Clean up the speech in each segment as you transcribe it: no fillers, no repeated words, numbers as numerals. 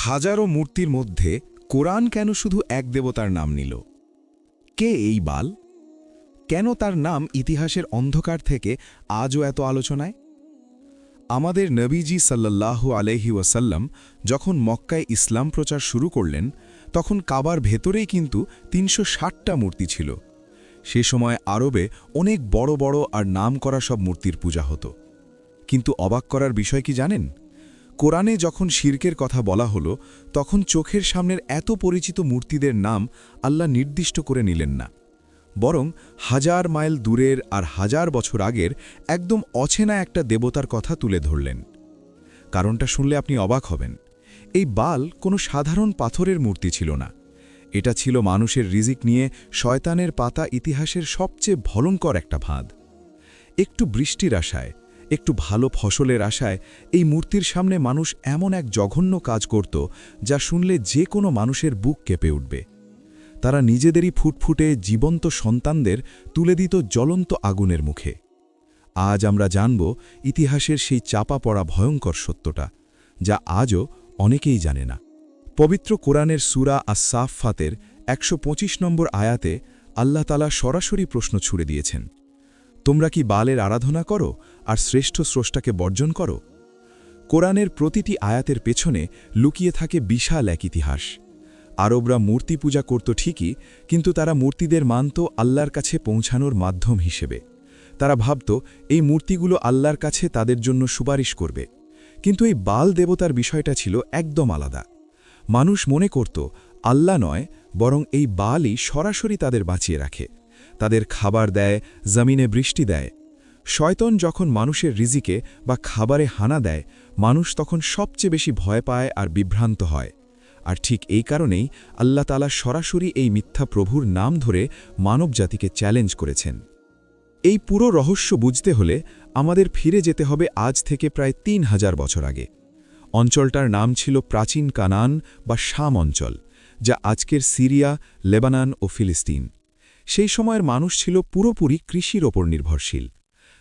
হাজারো মূর্তির মধ্যে কোরআন কেন শুধু এক দেবতার নাম নিল? কে এই বাল? কেন তার নাম ইতিহাসের অন্ধকার থেকে আজও এত আলোচনায়? আমাদের নবীজি সাল্লাল্লাহু আলাইহি ওয়াসাল্লাম যখন মক্কায় ইসলাম প্রচার শুরু করলেন, তখন কাবার ভেতরেই কিন্তু ৩৬০টা মূর্তি ছিল। সে সময় আরবে অনেক বড় বড় আর নাম করা সব মূর্তির পূজা হতো। কিন্তু অবাক করার বিষয় কি জানেন? কোরআনে যখন শিরকের কথা বলা হলো, তখন চোখের সামনের এত পরিচিত মূর্তিদের নাম আল্লাহ নির্দিষ্ট করে নিলেন না, বরং হাজার মাইল দূরের আর হাজার বছর আগের একদম অচেনা একটা দেবতার কথা তুলে ধরলেন। কারণটা শুনলে আপনি অবাক হবেন। এই বাল কোনো সাধারণ পাথরের মূর্তি ছিল না। এটা ছিল মানুষের রিজিক নিয়ে শয়তানের পাতা ইতিহাসের সবচেয়ে ভয়ঙ্কর একটা ফাঁদ। একটু বৃষ্টির আশায়, একটু ভালো ফসলের আশায় এই মূর্তির সামনে মানুষ এমন এক জঘন্য কাজ করত, যা শুনলে যে কোনো মানুষের বুক কেঁপে উঠবে। তারা নিজেদেরই ফুটফুটে জীবন্ত সন্তানদের তুলে দিত জ্বলন্ত আগুনের মুখে। আজ আমরা জানব ইতিহাসের সেই চাপা পড়া ভয়ঙ্কর সত্যটা, যা আজও অনেকেই জানে না। পবিত্র কোরআনের সূরা আস-সাফফাতের ১২৫ নম্বর আয়াতে আল্লাহ তাআলা সরাসরি প্রশ্ন ছুড়ে দিয়েছেন, তোমরা কি বালের আরাধনা করো আর শ্রেষ্ঠ স্রষ্টাকে বর্জন করো? কোরআনের প্রতিটি আয়াতের পেছনে লুকিয়ে থাকে বিশাল এক ইতিহাস। আরবরা মূর্তি পূজা করত ঠিকই, কিন্তু তারা মূর্তিদের মানত আল্লাহর কাছে পৌঁছানোর মাধ্যম হিসেবে। তারা ভাবত এই মূর্তিগুলো আল্লাহর কাছে তাদের জন্য সুপারিশ করবে। কিন্তু এই বাল দেবতার বিষয়টা ছিল একদম আলাদা। মানুষ মনে করত আল্লাহ নয়, বরং এই বালই সরাসরি তাদের বাঁচিয়ে রাখে, তাদের খাবার দেয়, জমিনে বৃষ্টি দেয়। শয়তান যখন মানুষের রিজিকে বা খাবারে হানা দেয়, মানুষ তখন সবচেয়ে বেশি ভয় পায় আর বিভ্রান্ত হয়। আর ঠিক এই কারণেই আল্লাহ তাআলা সরাসরি এই মিথ্যা প্রভুর নাম ধরে মানবজাতিকে চ্যালেঞ্জ করেছেন। এই পুরো রহস্য বুঝতে হলে আমাদের ফিরে যেতে হবে আজ থেকে প্রায় ৩০০০ বছর আগে। অঞ্চলটার নাম ছিল প্রাচীন কানান বা শাম অঞ্চল, যা আজকের সিরিয়া, লেবানন ও ফিলিস্তিন। সেই সময়ের মানুষ ছিল পুরোপুরি কৃষির ওপর নির্ভরশীল।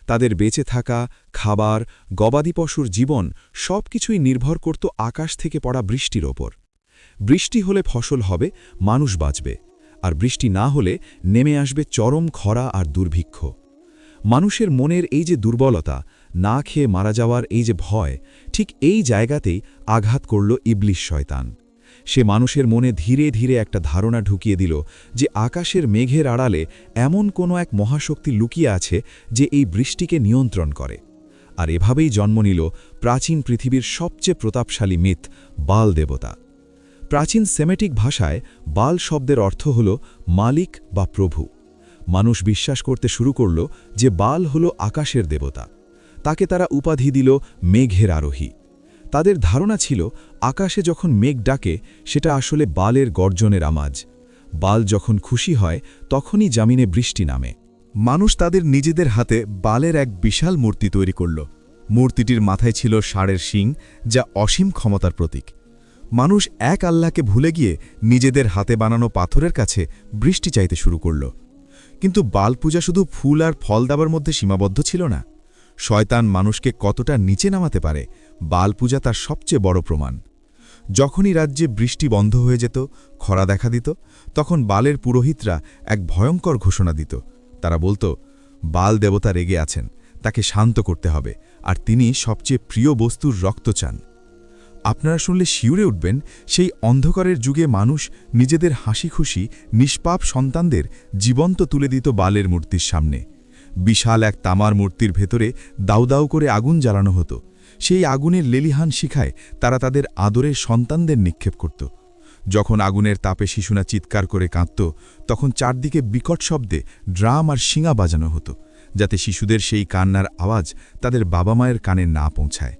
তাদের বেঁচে থাকা, খাবার, গবাদি পশুর জীবন সবকিছুই নির্ভর করত আকাশ থেকে পড়া বৃষ্টির ওপর। বৃষ্টি হলে ফসল হবে, মানুষ বাঁচবে, আর বৃষ্টি না হলে নেমে আসবে চরম খরা আর দুর্ভিক্ষ। মানুষের মনের এই যে দুর্বলতা, না খেয়ে মারা যাওয়ার এই যে ভয়, ঠিক এই জায়গাতেই আঘাত করল ইবলিশ শয়তান। সে মানুষের মনে ধীরে ধীরে একটা ধারণা ঢুকিয়ে দিল যে আকাশের মেঘের আড়ালে এমন কোনো এক মহাশক্তি লুকিয়ে আছে যে এই বৃষ্টিকে নিয়ন্ত্রণ করে। আর এভাবেই জন্ম নিল প্রাচীন পৃথিবীর সবচেয়ে প্রতাপশালী মিথ, বাল দেবতা। প্রাচীন সেমেটিক ভাষায় বাল শব্দের অর্থ হল মালিক বা প্রভু। মানুষ বিশ্বাস করতে শুরু করল যে বাল হল আকাশের দেবতা। তাকে তারা উপাধি দিল মেঘের আরোহী। তাদের ধারণা ছিল আকাশে যখন মেঘ ডাকে, সেটা আসলে বালের গর্জনের আওয়াজ। বাল যখন খুশি হয়, তখনই জামিনে বৃষ্টি নামে। মানুষ তাদের নিজেদের হাতে বালের এক বিশাল মূর্তি তৈরি করল। মূর্তিটির মাথায় ছিল ষাঁড়ের শিং, যা অসীম ক্ষমতার প্রতীক। মানুষ এক আল্লাহকে ভুলে গিয়ে নিজেদের হাতে বানানো পাথরের কাছে বৃষ্টি চাইতে শুরু করল। কিন্তু বাল পূজা শুধু ফুল আর ফল দেওয়ার মধ্যে সীমাবদ্ধ ছিল না। শয়তান মানুষকে কতটা নিচে নামাতে পারে, বাল পূজা তার সবচেয়ে বড় প্রমাণ। যখনই রাজ্যে বৃষ্টি বন্ধ হয়ে যেত, খরা দেখা দিত, তখন বালের পুরোহিতরা এক ভয়ঙ্কর ঘোষণা দিত। তারা বলতো, বাল দেবতা রেগে আছেন, তাকে শান্ত করতে হবে, আর তিনি সবচেয়ে প্রিয় বস্তুর রক্ত চান। আপনারা শুনলে শিউরে উঠবেন, সেই অন্ধকারের যুগে মানুষ নিজেদের হাসি খুশি নিষ্পাপ সন্তানদের জীবন্ত তুলে দিত বালের মূর্তির সামনে। বিশাল এক তামার মূর্তির ভেতরে দাউ দাউ করে আগুন জ্বালানো হতো। সেই আগুনের লেলিহান শিখায় তারা তাদের আদরের সন্তানদের নিক্ষেপ করত। যখন আগুনের তাপে শিশুরা চিৎকার করে কাঁদত, তখন চারদিকে বিকট শব্দে ড্রাম আর শিঙা বাজানো হতো, যাতে শিশুদের সেই কান্নার আওয়াজ তাদের বাবা মায়ের কানে না পৌঁছায়।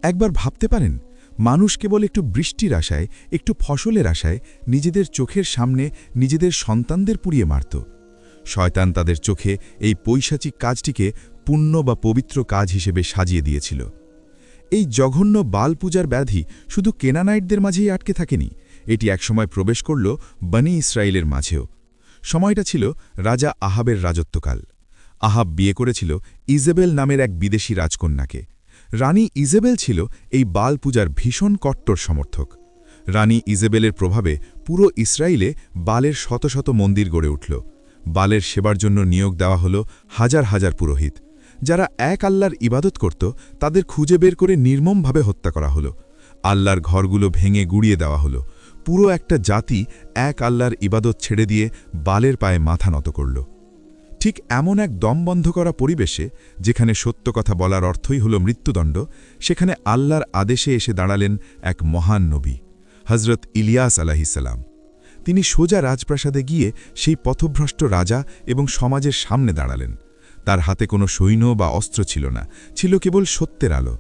একবার ভাবতে পারেন, মানুষ কেবল একটু বৃষ্টির আশায়, একটু ফসলের আশায় নিজেদের চোখের সামনে নিজেদের সন্তানদের পুড়িয়ে মারত। শয়তান তাদের চোখে এই পৈশাচিক কাজটিকে পুণ্য বা পবিত্র কাজ হিসেবে সাজিয়ে দিয়েছিল। এই জঘন্য বাল পূজার ব্যাধি শুধু কেনানাইটদের মাঝেই আটকে থাকেনি, এটি একসময় প্রবেশ করল বনি ইসরায়েলের মাঝেও। সময়টা ছিল রাজা আহাবের রাজত্বকাল। আহাব বিয়ে করেছিল ইজেবেল নামের এক বিদেশি রাজকন্যাকে। রানী ইজেবেল ছিল এই বাল পূজার ভীষণ কট্টর সমর্থক। রানী ইজেবেলের প্রভাবে পুরো ইসরায়েলে বালের শত শত মন্দির গড়ে উঠল। বালের সেবার জন্য নিয়োগ দেওয়া হল হাজার হাজার পুরোহিত। যারা এক আল্লাহর ইবাদত করত তাদের খুঁজে বের করে নির্মমভাবে হত্যা করা হলো। আল্লাহর ঘরগুলো ভেঙে গুড়িয়ে দেওয়া হলো। পুরো একটা জাতি এক আল্লাহর ইবাদত ছেড়ে দিয়ে বালের পায়ে মাথা নত করল। ঠিক এমন এক দম বন্ধ করা পরিবেশে, যেখানে সত্য কথা বলার অর্থই হল মৃত্যুদণ্ড, সেখানে আল্লাহর আদেশে এসে দাঁড়ালেন এক মহান নবী, হজরত ইলিয়াস আলাইহিসসালাম। তিনি সোজা রাজপ্রাসাদে গিয়ে সেই পথভ্রষ্ট রাজা এবং সমাজের সামনে দাঁড়ালেন। তার হাতে কোনো সৈন্য বা অস্ত্র ছিল না, ছিল কেবল সত্যের আলো।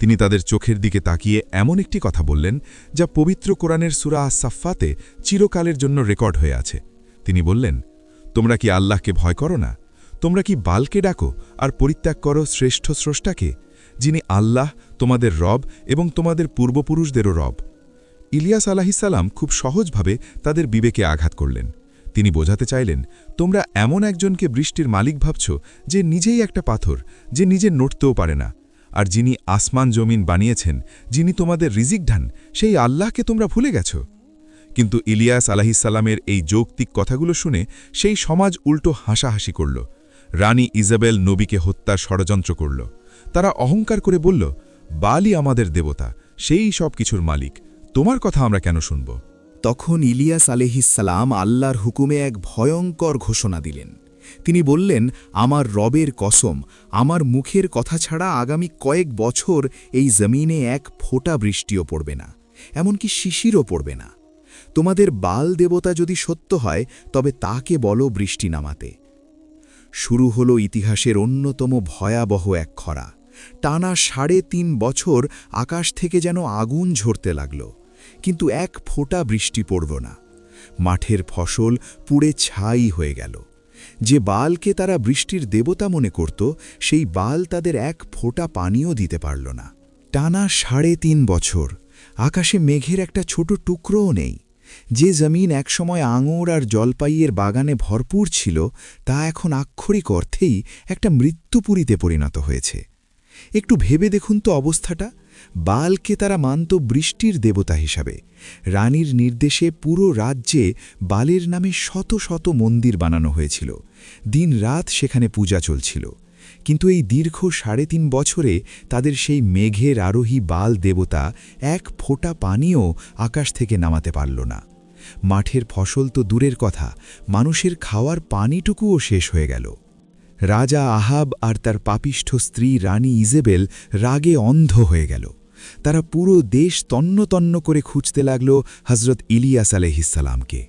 তিনি তাদের চোখের দিকে তাকিয়ে এমন একটি কথা বললেন যা পবিত্র কোরআনের সূরা আস-সাফফাতে চিরকালের জন্য রেকর্ড হয়ে আছে। তিনি বললেন, তোমরা কি আল্লাহকে ভয় করো না? তোমরা কি বালকে ডাকো আর পরিত্যাগ করো শ্রেষ্ঠ স্রষ্টাকে, যিনি আল্লাহ, তোমাদের রব এবং তোমাদের পূর্বপুরুষদেরও রব। ইলিয়াস আলাইহিসসালাম খুব সহজভাবে তাদের বিবেকে আঘাত করলেন। তিনি বোঝাতে চাইলেন, তোমরা এমন একজনকে বৃষ্টির মালিক ভাবছ যে নিজেই একটা পাথর, যে নিজে নড়তেও পারে না। আর যিনি আসমান জমিন বানিয়েছেন, যিনি তোমাদের রিজিক ঢান, সেই আল্লাহকে তোমরা ভুলে গেছ। কিন্তু ইলিয়াস আলাইহিসসালামের এই যৌক্তিক কথাগুলো শুনে সেই সমাজ উল্টো হাসাহাসি করল। রানী ইজাবেল নবীকে হত্যার ষড়যন্ত্র করল। তারা অহংকার করে বলল, বালই আমাদের দেবতা, সেই সব কিছুর মালিক, তোমার কথা আমরা কেন শুনব? তখন ইলিয়াস আলাইহিসসালাম আল্লাহর হুকুমে এক ভয়ঙ্কর ঘোষণা দিলেন। তিনি বললেন, আমার রবের কসম, আমার মুখের কথা ছাড়া আগামী কয়েক বছর এই জমিনে এক ফোঁটা বৃষ্টিও পড়বে না, এমনকি শিশিরও পড়বে না। তোমাদের বাল দেবতা যদি সত্য হয় তবে তাকে বলো বৃষ্টি নামাতে। শুরু হল ইতিহাসের অন্যতম ভয়াবহ এক খরা। টানা ৩.৫ বছর আকাশ থেকে যেন আগুন ঝরতে লাগল, কিন্তু এক ফোঁটা বৃষ্টি পড়ল না। মাঠের ফসল পুড়ে ছাই হয়ে গেল। যে বালকে তারা বৃষ্টির দেবতা মনে করত, সেই বাল তাদের এক ফোঁটা পানিও দিতে পারল না। টানা ৩.৫ বছর আকাশে মেঘের একটা ছোট টুকরোও নেই। যে জমিন একসময় আঙুর আর জলপাইয়ের বাগানে ভরপুর ছিল, তা এখন আক্ষরিক অর্থেই একটা মৃত্যুপুরীতে পরিণত হয়েছে। একটু ভেবে দেখুন তো অবস্থাটা। বালকে তারা মানত বৃষ্টির দেবতা হিসাবে। রানীর নির্দেশে পুরো রাজ্যে বালের নামে শত শত মন্দির বানানো হয়েছিল। দিন-রাত সেখানে পূজা চলছিল। কিন্তু এই দীর্ঘ ৩.৫ বছরে তাদের সেই মেঘের আরোহী বাল দেবতা এক ফোঁটা পানিও আকাশ থেকে নামাতে পারল না। মাঠের ফসল তো দূরের কথা, মানুষের খাওয়ার পানিটুকুও শেষ হয়ে গেল। রাজা আহাব আর তার পাপিষ্ঠ স্ত্রী রানী ইজেবেল রাগে অন্ধ হয়ে গেল। তারা পুরো দেশ তন্ন তন্ন করে খুঁজতে লাগল হজরত ইলিয়াস আলাইহিসসালামকে।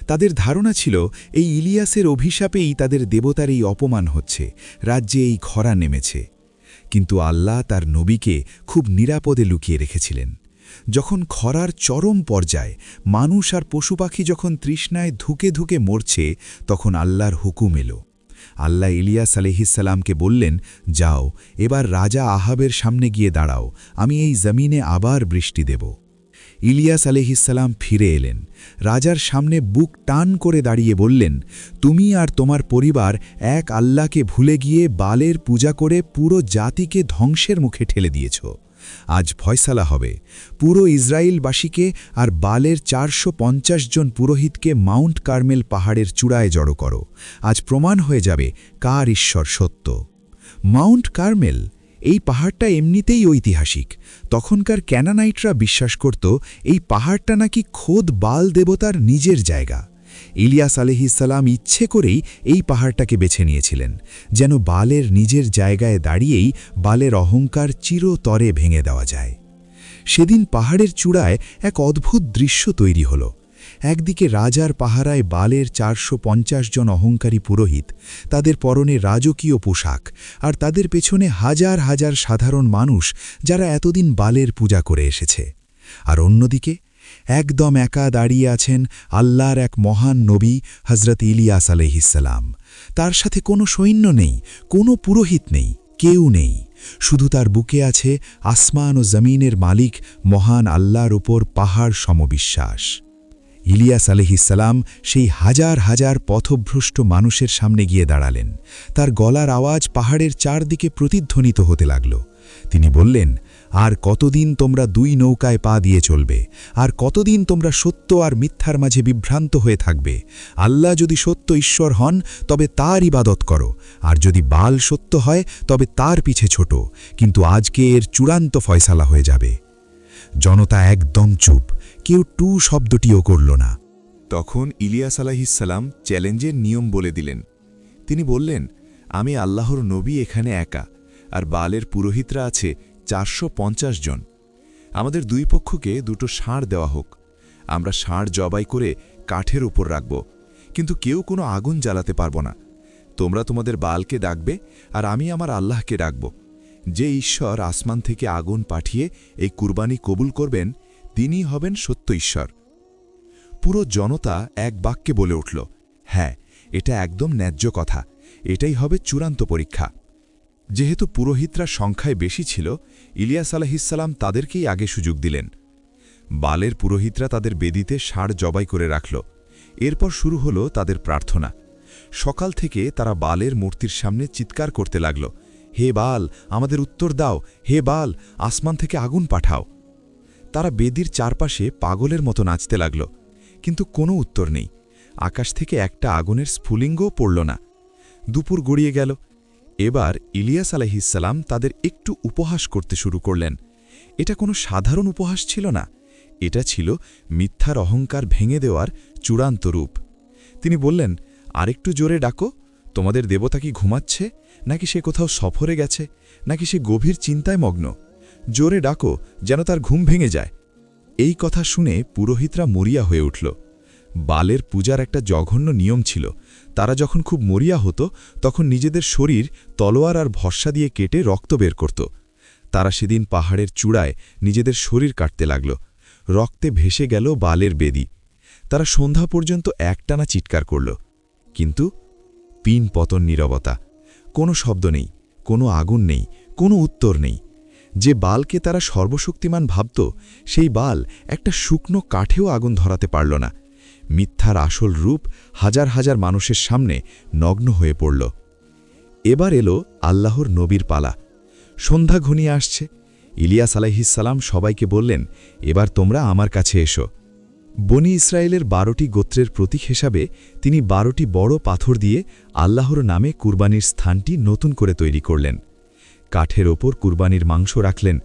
তাদের ধারণা ছিল এই ইলিয়াসের অভিশাপেই তাদের দেবতার এই অপমান হচ্ছে, রাজ্যে এই খরা নেমেছে। কিন্তু আল্লাহ তার নবীকে খুব নিরাপদে লুকিয়ে রেখেছিলেন। যখন খরার চরম পর্যায়ে মানুষ আর পশুপাখি যখন তৃষ্ণায় ধুকে ধুকে মরছে, তখন আল্লাহর হুকুম এলো। আল্লাহ ইলিয়াস আলাইহিসসালামকে বললেন, যাও, এবার রাজা আহাবের সামনে গিয়ে দাঁড়াও, আমি এই জমিনে আবার বৃষ্টি দেব। ইলিয়াস আলাইহিসসালাম ফিরে এলেন। রাজার সামনে বুক টান করে দাঁড়িয়ে বললেন, তুমি আর তোমার পরিবার এক আল্লাহকে ভুলে গিয়ে বালের পূজা করে পুরো জাতিকে ধ্বংসের মুখে ঠেলে দিয়েছ। আজ ফয়সালা হবে। পুরো ইসরায়েলবাসীকে আর বালের ৪৫০ জন পুরোহিতকে মাউন্ট কার্মেল পাহাড়ের চূড়ায় জড়ো করো। আজ প্রমাণ হয়ে যাবে কার ঈশ্বর সত্য। মাউন্ট কার্মেল, এই পাহাড়টা এমনিতেই ঐতিহাসিক। তখনকার ক্যানানাইটরা বিশ্বাস করত এই পাহাড়টা নাকি খোদ বাল দেবতার নিজের জায়গা। ইলিয়াস আলাইহিসসালাম ইচ্ছে করেই এই পাহাড়টাকে বেছে নিয়েছিলেন, যেন বালের নিজের জায়গায় দাঁড়িয়েই বালের অহংকার চিরতরে ভেঙে দেওয়া যায়। সেদিন পাহাড়ের চূড়ায় এক অদ্ভুত দৃশ্য তৈরি হল। একদিকে রাজার পাহারায় বালের ৪৫০ জন অহংকারী পুরোহিত, তাদের পরনে রাজকীয় পোশাক, আর তাদের পেছনে হাজার হাজার সাধারণ মানুষ যারা এতদিন বালের পূজা করে এসেছে। আর অন্যদিকে একদম একা দাঁড়িয়ে আছেন আল্লাহর এক মহান নবী হজরত ইলিয়াস আলাইহিসসালাম। তার সাথে কোনো সৈন্য নেই, কোনো পুরোহিত নেই, কেউ নেই। শুধু তার বুকে আছে আসমান ও জমিনের মালিক মহান আল্লাহর উপর পাহাড় সমবিশ্বাস। ইলিয়াস আলাইহিসসালাম সেই হাজার হাজার পথভ্রষ্ট মানুষের সামনে গিয়ে দাঁড়ালেন। তার গলার আওয়াজ পাহাড়ের চারদিকে প্রতিধ্বনিত হতে লাগল। তিনি বললেন, আর কতদিন তোমরা দুই নৌকায় পা দিয়ে চলবে? আর কতদিন তোমরা সত্য আর মিথ্যার মাঝে বিভ্রান্ত হয়ে থাকবে? আল্লাহ যদি সত্য ঈশ্বর হন তবে তার ইবাদত করো, আর যদি বাল সত্য হয় তবে তার পিছে ছোট, কিন্তু আজকে এর চূড়ান্ত ফয়সালা হয়ে যাবে। জনতা একদম চুপ, কেউ টু শব্দটিও করল না। তখন ইলিয়াস আলাইহিসসালাম চ্যালেঞ্জের নিয়ম বলে দিলেন। তিনি বললেন, আমি আল্লাহর নবী এখানে একা, আর বালের পুরোহিতরা আছে 450 জন। আমাদের দুই পক্ষকে দুটো ষাঁড় দেওয়া হোক, আমরা ষাঁড় জবাই করে কাঠের উপর রাখব, কিন্তু কেউ কোনো আগুন জ্বালাতে পারব না। তোমরা তোমাদের বালকে ডাকবে, আর আমি আমার আল্লাহকে ডাকব। যে ঈশ্বর আসমান থেকে আগুন পাঠিয়ে এই কুরবানি কবুল করবেন, তিনিই হবেন সত্য ঈশ্বর। পুরো জনতা এক বাক্যে বলে উঠল, হ্যাঁ, এটা একদম ন্যায্য কথা, এটাই হবে চূড়ান্ত পরীক্ষা। যেহেতু পুরোহিতরা সংখ্যায় বেশি ছিল, ইলিয়াস আলাইহিসসালাম তাদেরকেই আগে সুযোগ দিলেন। বালের পুরোহিতরা তাদের বেদিতে ষাঁড় জবাই করে রাখল। এরপর শুরু হলো তাদের প্রার্থনা। সকাল থেকে তারা বালের মূর্তির সামনে চিৎকার করতে লাগল, হে বাল, আমাদের উত্তর দাও, হে বাল, আসমান থেকে আগুন পাঠাও। তারা বেদির চারপাশে পাগলের মতো নাচতে লাগল, কিন্তু কোনো উত্তর নেই। আকাশ থেকে একটা আগুনের স্ফুলিঙ্গও পড়ল না। দুপুর গড়িয়ে গেল। এবার ইলিয়াস আলাইহিসসালাম তাদের একটু উপহাস করতে শুরু করলেন। এটা কোনো সাধারণ উপহাস ছিল না, এটা ছিল মিথ্যার অহংকার ভেঙে দেওয়ার চূড়ান্ত রূপ। তিনি বললেন, আরেকটু জোরে ডাকো, তোমাদের দেবতা কি ঘুমাচ্ছে, নাকি সে কোথাও সফরে গেছে, নাকি সে গভীর চিন্তায় মগ্ন? জোরে ডাকো, যেন তার ঘুম ভেঙে যায়। এই কথা শুনে পুরোহিতরা মরিয়া হয়ে উঠল। বালের পূজার একটা জঘন্য নিয়ম ছিল, তারা যখন খুব মরিয়া হতো তখন নিজেদের শরীর তলোয়ার আর ভস্যা দিয়ে কেটে রক্ত বের করত। তারা সেদিন পাহাড়ের চূড়ায় নিজেদের শরীর কাটতে লাগল। রক্তে ভেসে গেল বালের বেদি। তারা সন্ধ্যা পর্যন্ত একটানা চিৎকার করল, কিন্তু পিন পতন নীরবতা। কোনো শব্দ নেই, কোনো আগুন নেই, কোনো উত্তর নেই। যে বালকে তারা সর্বশক্তিমান ভাবত, সেই বাল একটা শুকনো কাঠেও আগুন ধরাতে পারল না। মিথ্যার আসল রূপ হাজার হাজার মানুষের সামনে নগ্ন হয়ে পড়ল। এবার এলো আল্লাহর নবীর পালা। সন্ধ্যা ঘনিয়ে আসছে। ইলিয়াস আলাইহিসসালাম সবাইকে বললেন, এবার তোমরা আমার কাছে এসো। বনি ইসরায়েলের 12টি গোত্রের প্রতীক হিসাবে তিনি 12টি বড় পাথর দিয়ে আল্লাহর নামে কুরবানির স্থানটি নতুন করে তৈরি করলেন। কাঠের ওপর কুরবানির মাংস রাখলেন।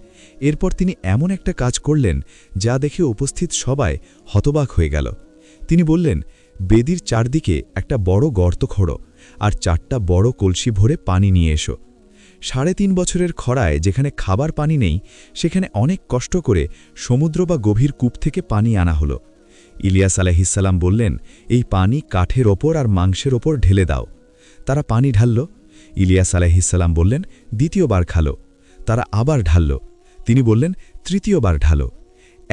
এরপর তিনি এমন একটা কাজ করলেন যা দেখে উপস্থিত সবাই হতবাক হয়ে গেল। তিনি বললেন, বেদির চারদিকে একটা বড় গর্ত খোঁড়ো, আর 4টা বড় কলসি ভরে পানি নিয়ে এসো। 3.5 বছরের খরায় যেখানে খাবার পানি নেই, সেখানে অনেক কষ্ট করে সমুদ্র বা গভীর কূপ থেকে পানি আনা হলো। ইলিয়াস আলাইহিসসালাম বললেন, এই পানি কাঠের ওপর আর মাংসের ওপর ঢেলে দাও। তারা পানি ঢালল। ইলিয়াস আলাইহিসসালাম বললেন, দ্বিতীয়বার ঢালো। তারা আবার ঢালল। তিনি বললেন, তৃতীয়বার ঢালো।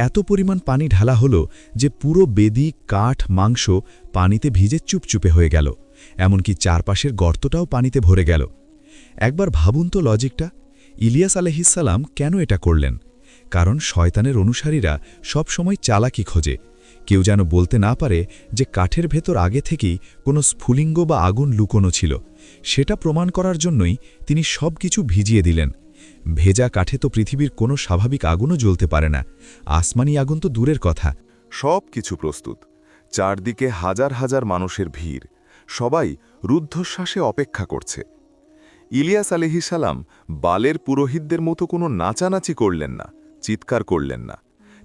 এত পরিমাণ পানি ঢালা হলো যে পুরো বেদি, কাঠ, মাংস পানিতে ভিজে চুপচুপে হয়ে গেল। এমনকি চারপাশের গর্তটাও পানিতে ভরে গেল। একবার ভাবুন তো লজিকটা। ইলিয়াস আলাইহিসসালাম কেন এটা করলেন? কারণ শয়তানের অনুসারীরা সব সময় চালাকি খোঁজে। কেউ যেন বলতে না পারে যে কাঠের ভেতর আগে থেকেই কোনো স্ফুলিঙ্গ বা আগুন লুকোনো ছিল। সেটা প্রমাণ করার জন্যই তিনি সব কিছু ভিজিয়ে দিলেন। ভেজা কাঠে তো পৃথিবীর কোনো স্বাভাবিক আগুনও জ্বলতে পারে না, আসমানি আগুন তো দূরের কথা। সব কিছু প্রস্তুত। চারদিকে হাজার হাজার মানুষের ভিড়, সবাই রুদ্ধশ্বাসে অপেক্ষা করছে। ইলিয়াস আলাইহিসসালাম বালের পুরোহিতদের মতো কোনো নাচানাচি করলেন না, চিৎকার করলেন না।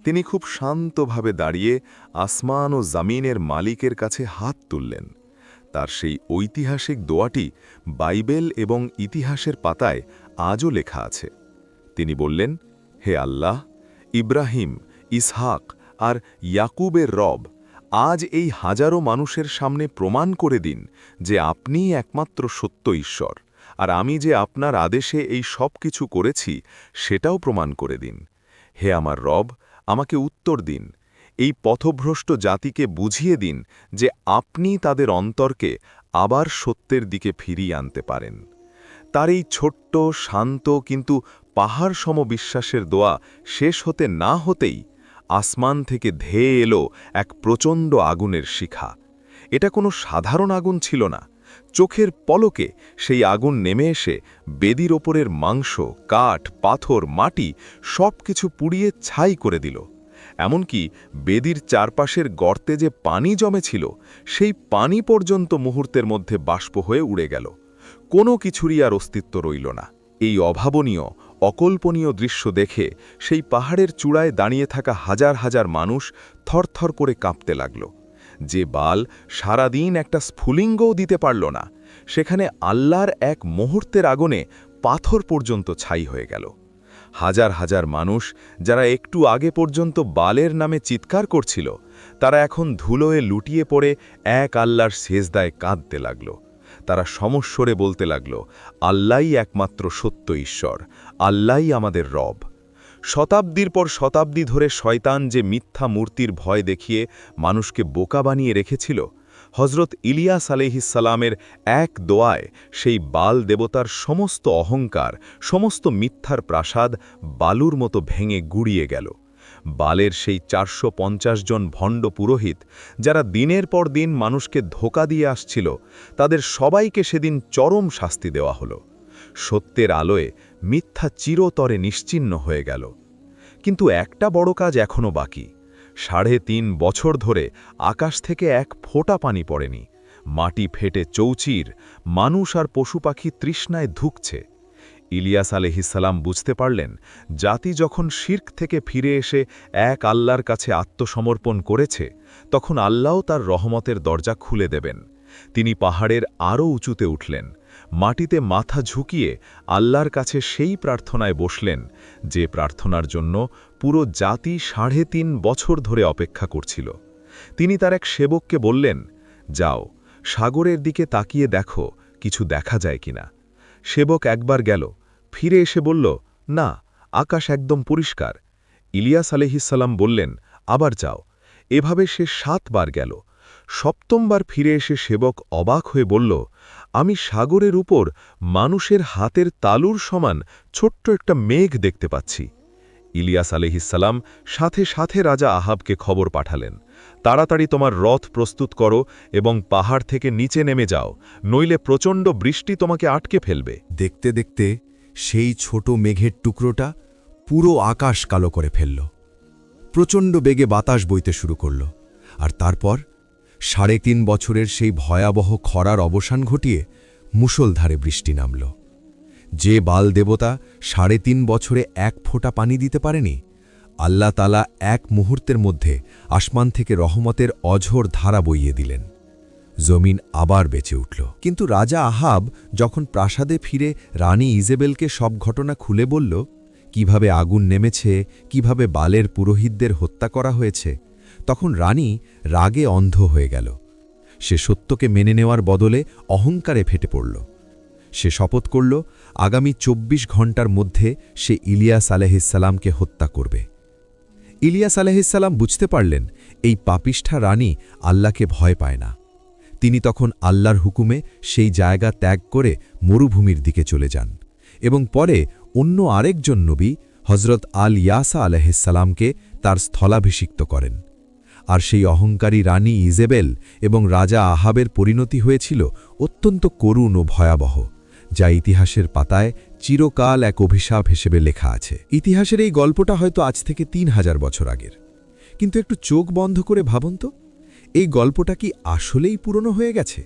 তিনি খুব শান্তভাবে দাঁড়িয়ে আসমান ও জামিনের মালিকের কাছে হাত তুললেন। তার সেই ঐতিহাসিক দোয়াটি বাইবেল এবং ইতিহাসের পাতায় আজও লেখা আছে। তিনি বললেন, হে আল্লাহ, ইব্রাহিম, ইসহাক আর ইয়াকুবের রব, আজ এই হাজারো মানুষের সামনে প্রমাণ করে দিন যে আপনিই একমাত্র সত্য ঈশ্বর, আর আমি যে আপনার আদেশে এই সব কিছু করেছি সেটাও প্রমাণ করে দিন। হে আমার রব, আমাকে উত্তর দিন। এই পথভ্রষ্ট জাতিকে বুঝিয়ে দিন যে আপনি তাদের অন্তরকে আবার সত্যের দিকে ফিরিয়ে আনতে পারেন। তার এই ছোট্ট, শান্ত কিন্তু পাহাড় সম বিশ্বাসের দোয়া শেষ হতে না হতেই আসমান থেকে ধেয়ে এলো এক প্রচণ্ড আগুনের শিখা। এটা কোনো সাধারণ আগুন ছিল না, চোখের পলকে সেই আগুন নেমে এসে বেদির ওপরের মাংস, কাঠ, পাথর, মাটি সব কিছু পুড়িয়ে ছাই করে দিল। এমনকি বেদির চারপাশের গর্তে যে পানি জমেছিল, সেই পানি পর্যন্ত মুহূর্তের মধ্যে বাষ্প হয়ে উড়ে গেল। কোনো কিছুরই আর অস্তিত্ব রইল না। এই অভাবনীয়, অকল্পনীয় দৃশ্য দেখে সেই পাহাড়ের চূড়ায় দাঁড়িয়ে থাকা হাজার হাজার মানুষ থরথর করে কাঁপতে লাগল। যে বাল সারাদিন একটা স্ফুলিঙ্গও দিতে পারল না, সেখানে আল্লাহর এক মুহূর্তের আগুনে পাথর পর্যন্ত ছাই হয়ে গেল। হাজার হাজার মানুষ, যারা একটু আগে পর্যন্ত বালের নামে চিৎকার করছিল, তারা এখন ধুলোয় লুটিয়ে পড়ে এক আল্লাহর সেজদায় কাঁদতে লাগল। তারা সমস্বরে বলতে লাগল, আল্লাহই একমাত্র সত্য ঈশ্বর, আল্লাহই আমাদের রব। শতাব্দীর পর শতাব্দী ধরে শয়তান যে মিথ্যা মূর্তির ভয় দেখিয়ে মানুষকে বোকা বানিয়ে রেখেছিল, হজরত ইলিয়াস আলাইহিসসালামের এক দোয়ায় সেই বাল দেবতার সমস্ত অহংকার, সমস্ত মিথ্যার প্রাসাদ বালুর মতো ভেঙে গুড়িয়ে গেল। বালের সেই 450 জন ভণ্ড পুরোহিত, যারা দিনের পর দিন মানুষকে ধোঁকা দিয়ে আসছিল, তাদের সবাইকে সেদিন চরম শাস্তি দেওয়া হলো। সত্যের আলোয় মিথ্যা চিরতরে নিশ্চিহ্ন হয়ে গেল। কিন্তু একটা বড় কাজ এখনও বাকি। 3.5 বছর ধরে আকাশ থেকে এক ফোঁটা পানি পড়েনি। মাটি ফেটে চৌচির, মানুষ আর পশু পাখি তৃষ্ণায় ধুকছে। ইলিয়াস আলাইহিসসালাম বুঝতে পারলেন, জাতি যখন শিরক থেকে ফিরে এসে এক আল্লাহর কাছে আত্মসমর্পণ করেছে, তখন আল্লাহ তার রহমতের দরজা খুলে দেবেন। তিনি পাহাড়ের আরও উঁচুতে উঠলেন, মাটিতে মাথা ঝুঁকিয়ে আল্লাহর কাছে সেই প্রার্থনায় বসলেন, যে প্রার্থনার জন্য পুরো জাতি 3.5 বছর ধরে অপেক্ষা করছিল। তিনি তার এক সেবককে বললেন, যাও, সাগরের দিকে তাকিয়ে দেখো কিছু দেখা যায় কিনা। সেবক একবার গেল, ফিরে এসে বলল, না, আকাশ একদম পরিষ্কার। ইলিয়াস আলাইহিসসালাম বললেন, আবার যাও। এভাবে সে 7 বার গেল। 7ম বার ফিরে এসে সেবক অবাক হয়ে বলল, আমি সাগরের উপর মানুষের হাতের তালুর সমান ছোট্ট একটা মেঘ দেখতে পাচ্ছি। ইলিয়াস আলাইহিসসালাম সাথে সাথে রাজা আহাবকে খবর পাঠালেন, তাড়াতাড়ি তোমার রথ প্রস্তুত করো এবং পাহাড় থেকে নিচে নেমে যাও, নইলে প্রচণ্ড বৃষ্টি তোমাকে আটকে ফেলবে। দেখতে দেখতে সেই ছোট মেঘের টুকরোটা পুরো আকাশ কালো করে ফেলল। প্রচণ্ড বেগে বাতাস বইতে শুরু করল, আর তারপর 3.5 বছরের সেই ভয়াবহ খরার অবসান ঘটিয়ে মুষলধারে বৃষ্টি নামল। যে বাল দেবতা 3.5 বছরে এক ফোঁটা পানি দিতে পারেনি, আল্লাহ তাআলা এক মুহূর্তের মধ্যে আসমান থেকে রহমতের অঝোর ধারা বইয়ে দিলেন। জমিন আবার বেঁচে উঠল। কিন্তু রাজা আহাব যখন প্রাসাদে ফিরে রানী ইজেবেলকে সব ঘটনা খুলে বলল, কিভাবে আগুন নেমেছে, কিভাবে বালের পুরোহিতদের হত্যা করা হয়েছে, তখন রানী রাগে অন্ধ হয়ে গেল। সে সত্যকে মেনে নেওয়ার বদলে অহংকারে ফেটে পড়ল। সে শপথ করল, আগামী 24 ঘণ্টার মধ্যে সে ইলিয়াস আলাইহিসসালামকে হত্যা করবে। ইলিয়াস আলাইহিসসালাম বুঝতে পারলেন, এই পাপিষ্ঠা রানী আল্লাহকে ভয় পায় না। তিনি তখন আল্লাহর হুকুমে সেই জায়গা ত্যাগ করে মরুভূমির দিকে চলে যান এবং পরে অন্য আরেকজন নবী হজরত আল ইয়াসা আলাইহিসসালামকে তার স্থলাভিষিক্ত করেন। আর সেই অহংকারী রানী ইজেবেল এবং রাজা আহাবের পরিণতি হয়েছিল অত্যন্ত করুণ ও ভয়াবহ, যা ইতিহাসের পাতায় চিরকাল এক অভিশাপ হিসেবে লেখা আছে। ইতিহাসের এই গল্পটা হয়তো আজ থেকে 3000 বছর আগের, কিন্তু একটু চোখ বন্ধ করে ভাবুন তো, এই গল্পটা কি আসলেই পুরনো হয়ে গেছে?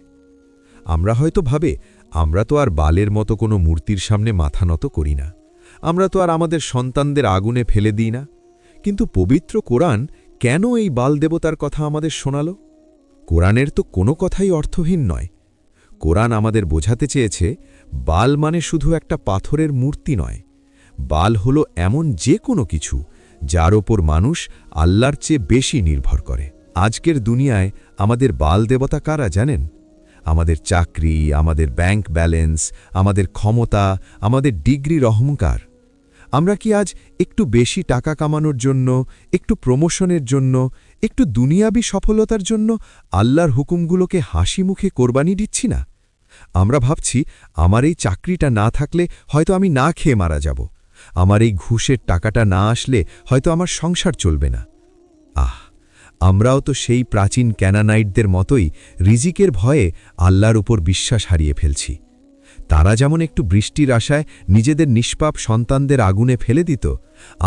আমরা হয়তো ভাবে, আমরা তো আর বালের মতো কোনো মূর্তির সামনে মাথা নত করি না, আমরা তো আর আমাদের সন্তানদের আগুনে ফেলে দিই না। কিন্তু পবিত্র কোরআন কেন এই বাল দেবতার কথা আমাদের শোনাল? কোরআনের তো কোনো কথাই অর্থহীন নয়। কোরআন আমাদের বোঝাতে চেয়েছে, বাল মানে শুধু একটা পাথরের মূর্তি নয়। বাল হলো এমন যে কোনো কিছু যার ওপর মানুষ আল্লাহর চেয়ে বেশি নির্ভর করে। আজকের দুনিয়ায় আমাদের বাল দেবতা কারা জানেন? আমাদের চাকরি, আমাদের ব্যাংক ব্যালেন্স, আমাদের ক্ষমতা, আমাদের ডিগ্রির অহংকার। আমরা কি আজ একটু বেশি টাকা কামানোর জন্য, একটু প্রমোশনের জন্য, একটু দুনিয়াবী সফলতার জন্য আল্লাহর হুকুমগুলোকে হাসি মুখে কোরবানি দিচ্ছি না? আমরা ভাবছি, আমার এই চাকরিটা না থাকলে হয়তো আমি না খেয়ে মারা যাব, আমার এই ঘুষের টাকাটা না আসলে হয়তো আমার সংসার চলবে না। আমরাও তো সেই প্রাচীন ক্যানানাইটদের মতোই রিজিকের ভয়ে আল্লাহর উপর বিশ্বাস হারিয়ে ফেলছি। তারা যেমন একটু বৃষ্টির আশায় নিজেদের নিষ্পাপ সন্তানদের আগুনে ফেলে দিত,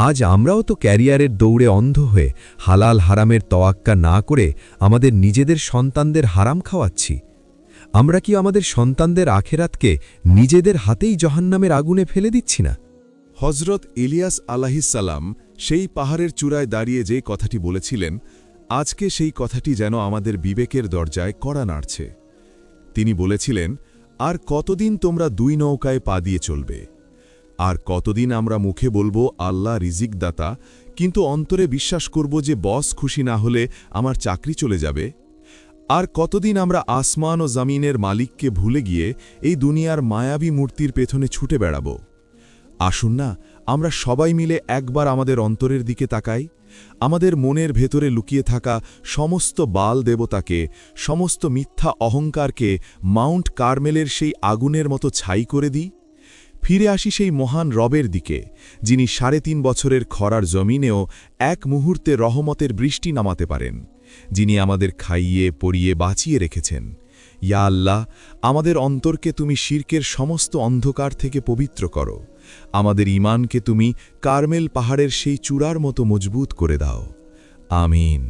আজ আমরাও তো ক্যারিয়ারের দৌড়ে অন্ধ হয়ে হালাল হারামের তোয়াক্কা না করে আমাদের নিজেদের সন্তানদের হারাম খাওয়াচ্ছি। আমরা কি আমাদের সন্তানদের আখেরাতকে নিজেদের হাতেই জাহান্নামের আগুনে ফেলে দিচ্ছি না? হজরত ইলিয়াস আলাহিসাল্লাম সেই পাহাড়ের চূড়ায় দাঁড়িয়ে যে কথাটি বলেছিলেন, আজকে সেই কথাটি যেন আমাদের বিবেকের দরজায় কড়া নাড়ছে। তিনি বলেছিলেন, আর কতদিন তোমরা দুই নৌকায় পা দিয়ে চলবে? আর কতদিন আমরা মুখে বলবো আল্লাহ রিজিকদাতা, কিন্তু অন্তরে বিশ্বাস করব যে বস খুশি না হলে আমার চাকরি চলে যাবে? আর কতদিন আমরা আসমান ও জমিনের মালিককে ভুলে গিয়ে এই দুনিয়ার মায়াবী মূর্তির পেছনে ছুটে বেড়াব? আসুন না, আমরা সবাই মিলে একবার আমাদের অন্তরের দিকে তাকাই, আমাদের মনের ভেতরে লুকিয়ে থাকা সমস্ত বাল দেবতাকে, সমস্ত মিথ্যা অহংকারকে মাউন্ট কার্মেলের সেই আগুনের মতো ছাই করে দিই। ফিরে আসি সেই মহান রবের দিকে, যিনি ৩.৫ বছরের খরার জমিনেও এক মুহূর্তে রহমতের বৃষ্টি নামাতে পারেন, যিনি আমাদের খাইয়ে পরিয়ে বাঁচিয়ে রেখেছেন। ইয়া আল্লাহ, আমাদের অন্তরকে তুমি শিরকের সমস্ত অন্ধকার থেকে পবিত্র করো, আমাদের ঈমানকে তুমি কার্মেল পাহাড়ের সেই চূড়ার মতো মজবুত করে দাও। আমিন।